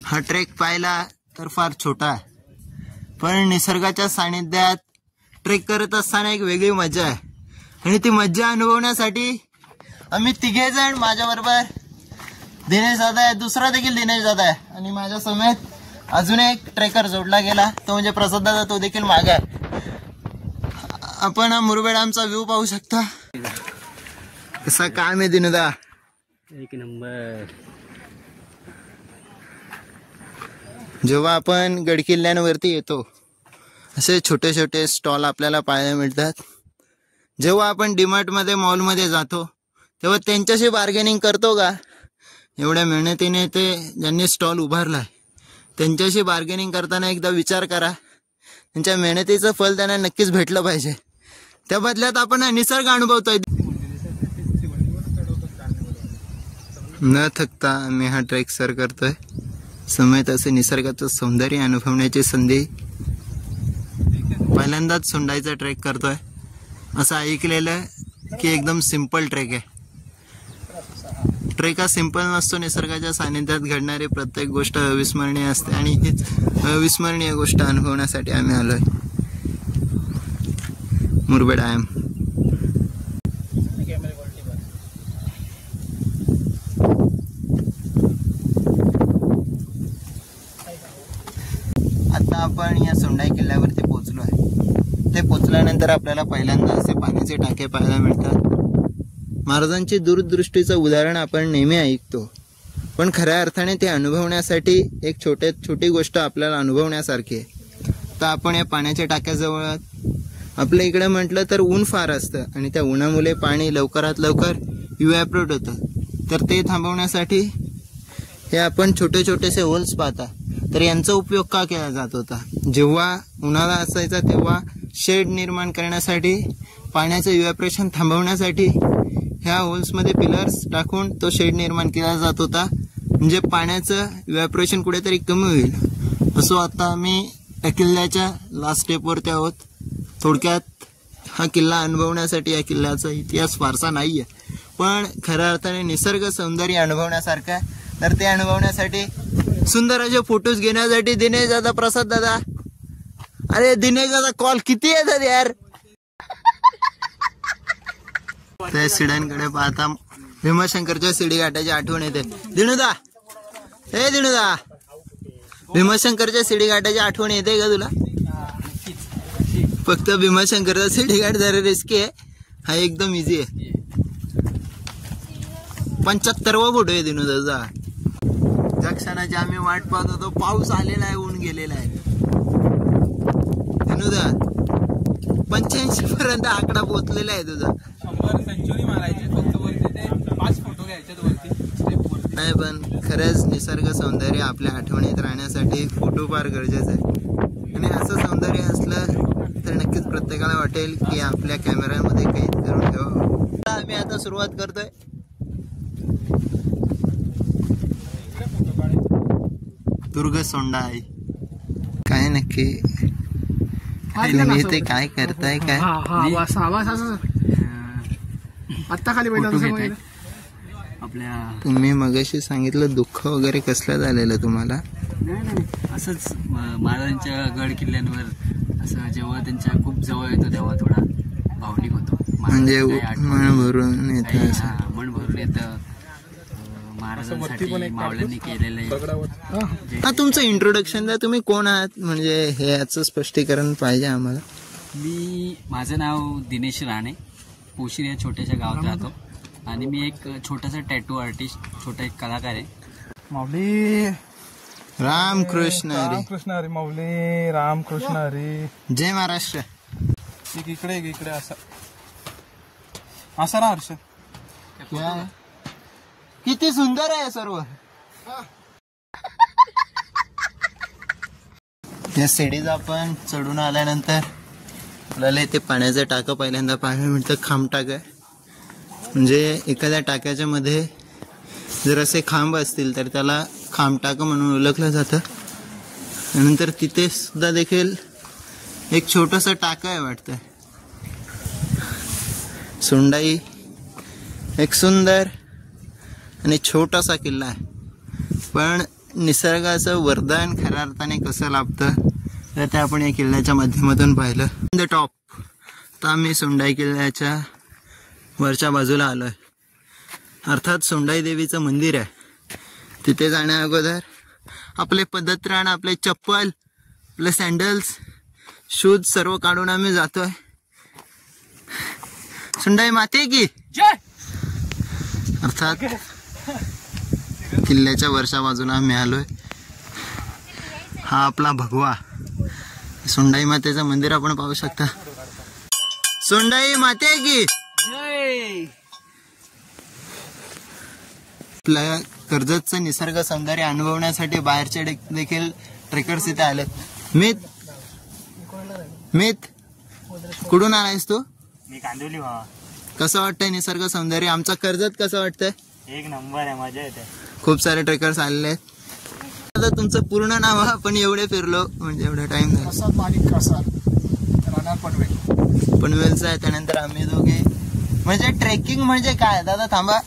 हा ट्रेक पाहिला तर फार छोटा आहे, पण निसर्गाच्या सानिध्यात ट्रेक करत असताना एक वेगळी मजा आहे आणि ती मजा अनुभवण्यासाठी आम्ही तिघे जण, माझ्याबरोबर दिनेश दादा आहे, दुसरा देखील दिनेश दादा आहे आणि माझ्या समेत अजून एक ट्रेकर जोडला गेला, तो म्हणजे प्रसाद दादा, तो देखील मागे आहे. आपण मुरबेड डॅमचा व्ह्यू पाहू शकता. कसा काम आहे दिनुदा? एक नंबर. जेव्हा आपण गडकिल्ल्यांवरती येतो असे छोटे छोटे स्टॉल आपल्याला पाहायला मिळतात. जेव्हा आपण डीमार्ट मध्ये, मॉल मध्ये जातो तेव्हा त्यांच्याशी बार्गेनिंग करतो का? एवढ्या मेहनतीने ते ज्यांनी स्टॉल उभारलाय त्यांच्याशी बार्गेनिंग करताना एकदा विचार करा. त्यांच्या मेहनतीचं फल त्यांना नक्कीच भेटलं पाहिजे. त्या बदल्यात आपण निसर्ग अनुभवतोय. न थकता आम्ही हा ट्रेक सर करतोय. समेत असे निसर्गाचं सौंदर्य अनुभवण्याची संधी. पहिल्यांदाच सोंडाईचा ट्रेक करतोय. असं ऐकलेलं की एकदम सिंपल ट्रेक आहे. ट्रेक हा सिंपल नसतो. निसर्गाच्या सानिध्यात घडणारी प्रत्येक गोष्ट अविस्मरणीय असते आणि हीच अविस्मरणीय गोष्ट अनुभवण्यासाठी आम्ही आलोय मुरबेड डॅम. आता आपण या सोंडाई किल्ल्यावरती पोहोचलो आहे. ते पोहोचल्यानंतर आपल्याला पहिल्यांदा असे पाण्याचे टाके पाहायला मिळतात. महाराजांची दूरदृष्टीचं उदाहरण आपण नेहमी ऐकतो, पण खऱ्या अर्थाने ते अनुभवण्यासाठी एक छोटी गोष्ट आपल्याला अनुभवण्यासारखी आहे. तर आपण या पाण्याच्या टाक्याजवळ, आपल्या इकडे म्हटलं तर ऊन फार असतं आणि त्या उन्हामुळे पाणी लवकरात लवकर इव्हॅपोरेट होतं. तर ते थांबवण्यासाठी हे आपण छोटेसे होल्स पाहता. तर यांचा उपयोग का केला जात होता? जेव्हा उन्हाळा असायचा तेव्हा शेड निर्माण करण्यासाठी, पाण्याचं इव्हॅपोरेशन थांबवण्यासाठी ह्या होल्समध्ये पिलर्स टाकून तो शेड निर्माण केला जात होता, म्हणजे पाण्याचं इव्हॅपोरेशन कुठेतरी कमी होईल. असो आता आम्ही या किल्ल्याच्या लास्ट स्टेपवरती आहोत. थोडक्यात हा किल्ला अनुभवण्यासाठी, या किल्ल्याचा इतिहास फारसा नाही आहे, पण खऱ्या अर्थाने निसर्ग सौंदर्य अनुभवण्यासारखं आहे. तर ते अनुभवण्यासाठी, सुंदर असे फोटोज घेण्यासाठी दिनेश दादा, प्रसाद दादा, अरे दिनेश दादा कॉल किती येतात यार. त्या शिड्यांकडे पाहता भीमाशंकरच्या शिडी घाटाची आठवण येते. दिनुदा, हे दिनुदा, भीमाशंकरच्या शिडी घाटाची आठवण येते का तुला? फक्त भीमाशंकरचा शिडी घाट जरा रिस्की आहे, हा एकदम इझी आहे. 75वा फोटो आहे दिनुदाचा. ज्या क्षणाची आम्ही वाट पाहत होतो, पाऊस आलेला आहे, ऊन गेलेला आहे. दिनुदा 85 पर्यंत आकडा पोहोचलेला आहे तुझा. 100 सेंचुरी मारायची फक्त वरती, ते 5 फोटो घ्यायचे वरती. नाही, पण खरंच निसर्ग सौंदर्य आपल्या आठवणीत राहण्यासाठी फोटो फार गरजेचं आहे. आणि असं सौंदर्य असलं तर नक्कीच प्रत्येकाला वाटेल की आपल्या कॅमेऱ्यामध्ये कैद करून ठेवावं. आम्ही आता सुरुवात करतोय. दुर्ग सोंडाई. काय नक्की तुम्ही ते काय करताय? काय आता खाली आपल्या तुम्ही मगाशी सांगितलं दुःख वगैरे कसलं झालेलं तुम्हाला? नाही, असंच महाराजांच्या गड किल्ल्यांवर असं जेव्हा त्यांच्या खूप जवळ येतो तेव्हा थोडा भावनिक होतो. म्हणजे मन भरून येतं. मन भरून येतं. महाराजांसाठी मावळ्यांनी केलेलं. हा, तुमचं इंट्रोडक्शन द्या. तुम्ही कोण आहात, म्हणजे हे याचं स्पष्टीकरण पाहिजे आम्हाला. माझं नाव दिनेश राणे, पोशीर या छोट्याशा गावात राहतो आणि मी एक छोटासा टॅटू आर्टिस्ट, छोटा एक कलाकार आहे. माऊली रामकृष्ण हरी. रामकृष्ण हरी माऊली, रामकृष्ण हरी. जय महाराष्ट्र. इकडे असा ना हर्ष. किती सुंदर आहे सर्व. या सीडीज आपण चढून आल्यानंतर आपल्याला इथे पाण्याचं टाकं पहिल्यांदा पाहायला मिळतं. खांब टाक आहे, म्हणजे एखाद्या टाक्याच्या मध्ये जर असे खांब असतील तर त्याला खांब टाकं म्हणून ओळखलं जातं. नंतर तिथे सुद्धा देखील एक छोटंसं टाकं आहे वाटतं. सोंडाई एक सुंदर आणि छोटासा किल्ला आहे, पण निसर्गाचं वरदान खऱ्या अर्थाने कसं लाभतं तर ते आपण या किल्ल्याच्या माध्यमातून पाहिलं. The top. आता आम्ही सोंडाई किल्ल्याच्या वरच्या बाजूला आलोय. अर्थात सोंडाई देवीचं मंदिर आहे. तिथे जाण्या अगोदर आपले पदत्राण, आपले चप्पल, आपले सँडल्स, शूज सर्व काढून आम्ही जातोय. सोंडाई माते की अर्थात किल्ल्याच्या वरच्या बाजूला आम्ही आलोय. हा आपला भगवा सोंडाई मातेचं मंदिर आपण पाहू शकता. सोंडाई माते की आपल्या कर्जतचं निसर्ग सौंदर्य अनुभवण्यासाठी बाहेरचे देखील ट्रेकर्स इथे आलेत. मित कुठून आलायस तू? मी कांदिवली भावा. कसं वाटतंय निसर्ग सौंदर्य? आमचा कर्जत कसं वाटतंय? एक नंबर आहे, मजा येते. खूप सारे ट्रेकर्स आलेले आहेत. आता तुमचं पूर्ण नाव आपण एवढे फिरलो म्हणजे एवढा टाइम पनवेलचं आहे. त्यानंतर आम्ही दोघे म्हणजे ट्रेकिंग म्हणजे काय दादा थांबा,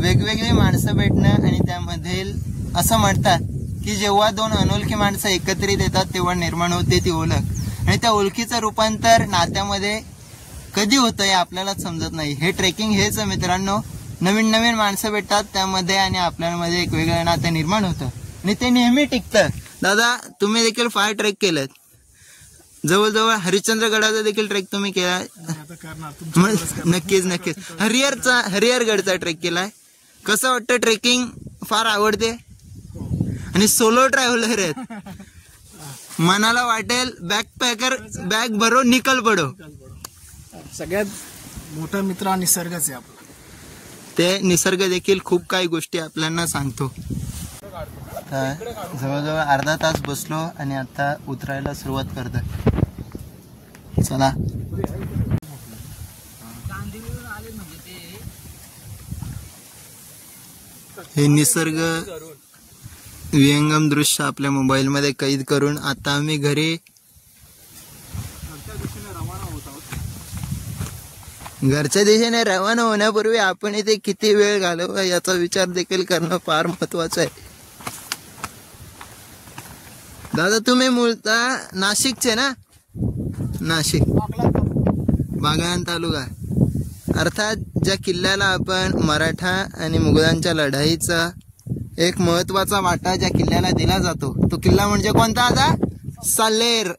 वेगवेगळी माणसं भेटणं आणि त्यामधील असं म्हणतात की जेव्हा दोन अनोळखी माणसं एकत्रित येतात तेव्हा निर्माण होते ती ओळख, आणि त्या ओळखीचं रूपांतर नात्यामध्ये कधी होतं हे आपल्यालाच समजत नाही. हे ट्रेकिंग हेच मित्रांनो, नवीन नवीन माणसं भेटतात त्यामध्ये आणि आपल्यामध्ये एक वेगळं नातं निर्माण होतं आणि ते नेहमी टिकतं. दादा तुम्ही देखील फार ट्रेक केलेत, जवळजवळ हरिश्चंद्रगडाचा देखील ट्रेक तुम्ही केलाय. नक्कीच हरिहरगडचा ट्रेक केलाय. कसं वाटतं ट्रेकिंग? फार आवडते आणि सोलो ट्रॅव्हलर आहेत. मनाला वाटेल बॅकपॅकर बॅग भरो निकल पडो. सगळ्यात मोठा मित्र निसर्गच आहे आपला. ते निसर्ग देखील खूप काही गोष्टी आपल्याला सांगतो. जवळजवळ अर्धा तास बसलो आणि आता उतरायला सुरुवात करतोय. चला हे निसर्ग विहंगम दृश्य आपल्या मोबाईल मध्ये कैद करून आता आम्ही घरी घरच्या दिशेने रवाना होण्यापूर्वी आपण इथे किती वेळ घालवा याचा विचार देखील करणं फार महत्वाचं आहे. दादा तुम्ही मूळतः नाशिकचे ना? नाशिक बागलाण तालुका. अर्थात ज्या किल्ल्याला आपण मराठा आणि मुघलांच्या लढाईचा एक महत्वाचा वाटा ज्या किल्ल्याला दिला जातो तो किल्ला म्हणजे कोणता आता? साल्हेर.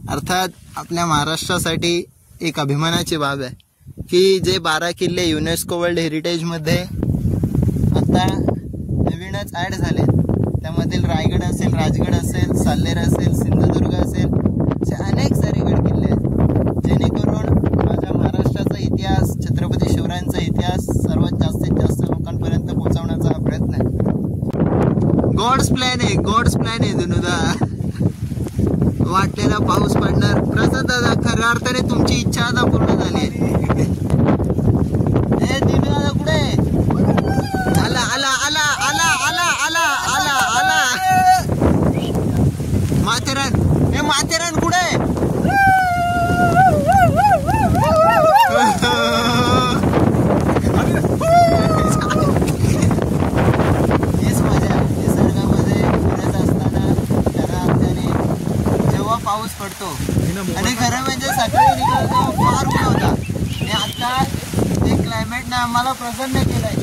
अर्थात आपल्या महाराष्ट्रासाठी एक अभिमानाची बाब आहे की जे 12 किल्ले युनेस्को वर्ल्ड हेरिटेज मध्ये आता नवीनच ऍड झाले. त्यामधील रायगड असेल, राजगड असेल, साल्हेर असेल, सिंधुदुर्ग असेल, असे अनेक सारे गड किल्ले आहेत जेणेकरून माझ्या महाराष्ट्राचा इतिहास, छत्रपती शिवरायांचा इतिहास सर्वात जास्तीत जास्त लोकांपर्यंत पोहोचवण्याचा हा प्रयत्न आहे. गॉड्स प्लॅन आहे धनुदा. वाटलेला पाऊस पडणार. प्रसाद दादा खऱ्या अर्थाने तुमची इच्छा आता पूर्ण झाली. दादा कुठे? आला आला आला आला आला आला आला आला माथेरान. हे माथेरान कुठे? हीच मजा निसर्गामध्ये फिरत असताना खऱ्या अर्थाने जेव्हा पाऊस पडतो आणि खरं म्हणजे सकाळी निघालो फार ऊन होता आणि आता ते क्लायमेटने आम्हाला प्रसन्न केलंय.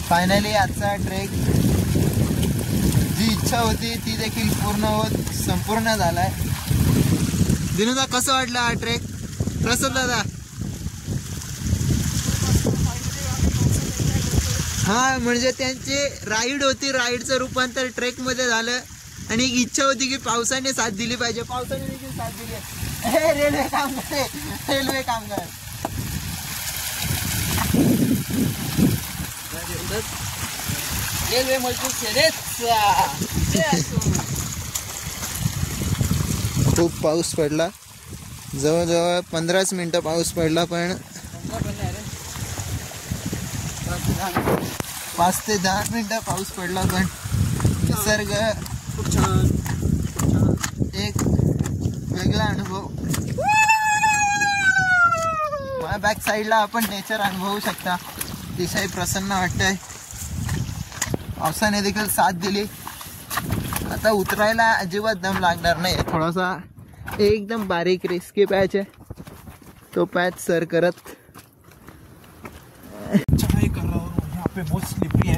फायनली आजचा ट्रेक जी इच्छा होती ती देखील संपूर्ण झालाय. दिनुदा कसं वाटलं हा ट्रेक? प्रसाद दादा हा म्हणजे त्यांची राईड होती, राईडचं रूपांतर ट्रेक मध्ये झालं आणि एक इच्छा होती की पावसाने साथ दिली पाहिजे. पावसाने देखील साथ दिली. रेल्वे कामगार खूप पाऊस पडला. जवळजवळ 15 मिनिटं पाऊस पडला पण 5 ते 10 मिनिटं पाऊस पडला पण निसर्ग एक वेगळा अनुभव. बॅक साईडला आपण नेचर अनुभवू शकता. अतिशय प्रसन्न वाटतंय. पावसाने देखील साथ दिली. आता उतरायला अजिबात दम लागणार नाही. थोडासा एकदम बारीक रिस्की पॅच आहे, तो पॅच सर करत चढ़ाई कर रहा हूँ. यहाँ पे बहुत स्लिपरी है,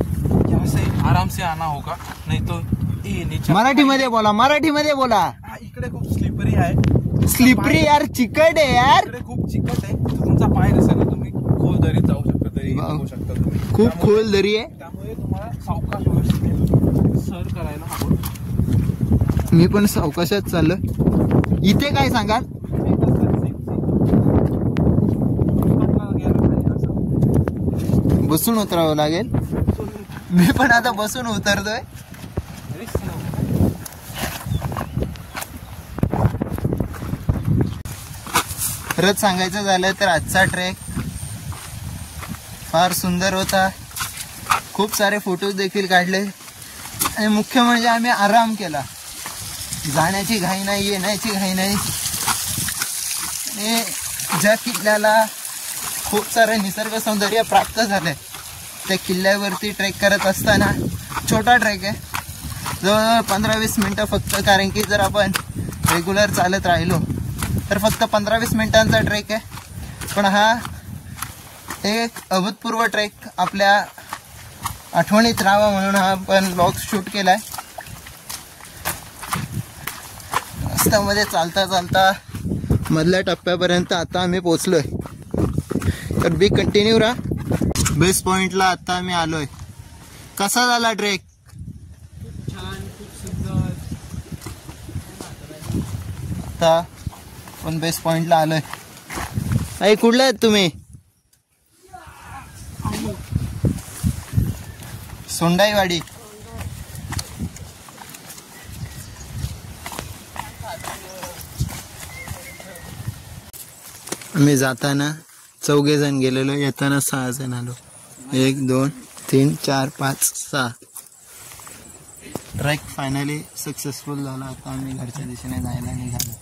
यहाँ से आराम से आना होगा, नहीं तो ये नीचे. मराठीमध्ये बोला, मराठीमध्ये बोला. इकडे खूप स्लिपरी आहे. स्लिपरी यार, चिकट आहे यार. इकडे खूप चिकट आहे. तर तुमचा पाय नसेल ना, तुम्ही खोल दरीत जाऊ शकता, दरी बघू शकता तुम्ही. खूप खोल दरी आहे. त्यामुळे तुम्हाला सावकाश व्यवस्थित सर करायला हवं. मी पण सावकाशात चाललोय. इथे काय सांगाल? बसून उतरावं लागेल. मी पण आता बसून उतरतोय. खरंच सांगायचं झालं तर आजचा ट्रेक फार सुंदर होता. खूप सारे फोटोज देखील काढले आणि मुख्य म्हणजे आम्ही आराम केला. जाण्याची घाई नाही, येण्याची घाई नाही. आणि ज्या किल्ल्याला खूप सारे निसर्ग सौंदर्य प्राप्त झाले, त्या किल्ल्यावरती ट्रेक करत असताना छोटा ट्रेक आहे, जवळ 15-20 मिनटं फक्त. कारण की जर आपण रेग्युलर चालत राहिलो तर फक्त 15-20 मिनिटांचा ट्रेक आहे. पण हा एक अभूतपूर्व ट्रेक आपल्या आठवणीत राहावा म्हणून हा आपण ब्लॉग शूट केलाय. रस्त्यामध्ये चालता चालता मधल्या टप्प्यापर्यंत आता आम्ही पोहोचलोय. तर बी कंटिन्यू राहा. बेस पॉइंटला आता आम्ही आलोय. कसा झाला ट्रेक? छान, खूप सुंदर. आता पण बेस पॉइंटला आलोय. आई कुठले आहेत तुम्ही? सोंडाईवाडी. आम्ही जाताना 4 जण गेलेलो, येताना 6 जण आलो. 1 2 3 4 5 6. ट्रेक फायनली सक्सेसफुल झाला. आता आम्ही घरच्या दिशेने जायला निघालो.